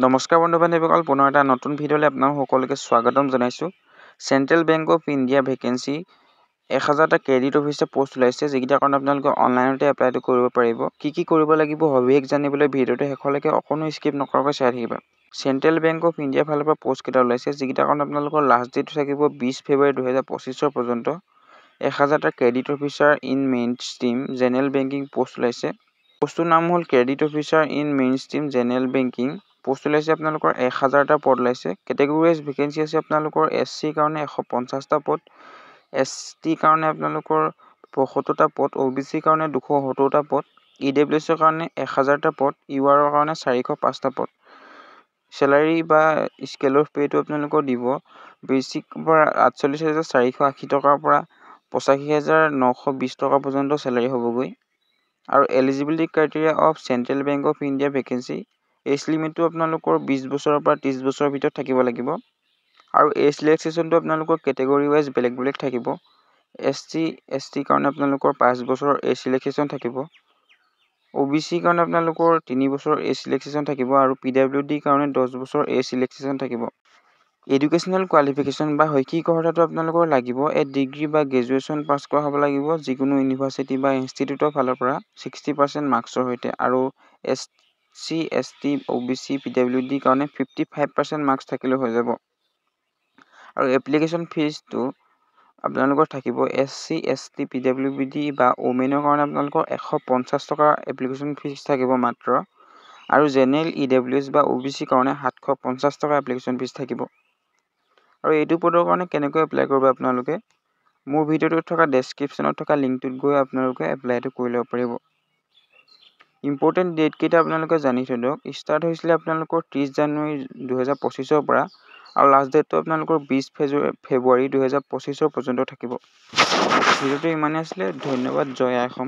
নমস্কাৰ বন্ধু-বান্ধৱীসকল, পুনৰ এটা নতুন ভিডিঅ'লৈ আপোনালোক সকলোকে স্বাগতম জনাইছোঁ। Central bank of India vacancy 1000টা ক্ৰেডিট অফিচাৰ পোষ্ট ওলাইছে, যিকেইটাৰ কাৰণে আপোনালোকে অনলাইনতে এপ্লাইটো কৰিব পাৰিব। কি কৰিব লাগিব সবিশেষ জানিবলৈ ভিডিঅ'টো শেষলৈকে অকণো স্কিপ নকৰাকৈ চাই থাকিবা। চেণ্ট্ৰেল বেংক অফ ইণ্ডিয়াৰ ফালৰ পৰা পোষ্ট কেইটা ওলাইছে, যিকেইটাৰ কাৰণে আপোনালোকৰ লাষ্ট ডেট থাকিব 20 ফেব্ৰুৱাৰী 2025 পৰ্যন্ত। 1000টা credit officer in main stream general banking post ওলাইছে। পোষ্টটোৰ নাম হ'ল credit officer in main stream general banking. Post ওলাইছে আপোনালোকৰ 1000টা পদ ওলাইছে। কেটেগৰী ৱাইজ ভেকেঞ্চি আছে আপোনালোকৰ SC কাৰণে 150টা পদ, ST কাৰণে আপোনালোকৰ 75টা পদ, OBC কাৰণে 270টা পদ, EWS কাৰণে 1000টা পদ, UR কাৰণে 405টা পদ। চেলাৰী বা স্কেল অফ পে'টো আপোনালোকৰ দিব বেচিক পৰা 48,480 টকাৰ পৰা 85,920 টকা পৰ্যন্ত চেলাৰী হ'বগৈ। আৰু eligibility criteria of central bank of India vacancy age লিমিটটো আপোনালোকৰ 20 বছৰৰ পৰা 30 বছৰৰ ভিতৰত থাকিব লাগিব। আৰু এজ ৰিলেক্সেশ্যনটো আপোনালোকৰ কেটেগৰী ৱাইজ বেলেগ বেলেগ থাকিব। SC ST কাৰণে আপোনালোকৰ 5 বছৰৰ এজ ৰিলেক্সেশ্যন থাকিব। OBC কাৰণে আপোনালোকৰ 3 বছৰৰ এজ ৰিলেক্সেশ্যন থাকিব আৰু PWD কাৰণে 10 বছৰৰ এজ ৰিলেক্সেশ্যন থাকিব। এডুকেশ্যনেল কোৱালিফিকেশ্যন বা শৈক্ষিক অৰ্হতাটো আপোনালোকৰ লাগিব ডিগ্ৰী বা গ্ৰেজুৱেশ্যন পাছ কৰা হ'ব লাগিব যিকোনো ইউনিভাৰ্চিটি বা ইনষ্টিটিউটৰ ফালৰ পৰা 60% মাৰ্কছৰ সৈতে। আৰু SC ST OBC PWD কাৰণে 55% মাৰ্কছ থাকিলে হৈ যাব। আৰু এপ্লিকেশ্যন ফিজটো আপোনালোকৰ থাকিব SC ST PWD বা ওমেনৰ কাৰণে আপোনালোকৰ 150 টকা এপ্লিকেশ্যন ফিজ থাকিব মাত্ৰ। আৰু জেনেৰেল EWS বা OBC কাৰণে 750 টকা এপ্লিকেশ্যন ফিজ থাকিব। আৰু এইটো পদৰ কাৰণে কেনেকৈ এপ্লাই কৰিব আপোনালোকে মোৰ ভিডিঅ'টোত থকা ডেছক্ৰিপশ্যনত থকা লিংকটোত গৈ আপোনালোকে এপ্লাইটো কৰি ল'ব পাৰিব। ইম্পৰ্টেণ্ট ডেট কেইটা আপোনালোকে জানি থৈ দিয়ক। ষ্টাৰ্ট হৈছিলে আপোনালোকৰ 30 জানুৱাৰী 2025 পৰা আৰু লাষ্ট ডেটটো আপোনালোকৰ 20 ফেব্ৰুৱাৰী 2025 পৰ্যন্ত থাকিব। ভিডিঅ'টো ইমানেই আছিলে। ধন্যবাদ। জয় আই অসম।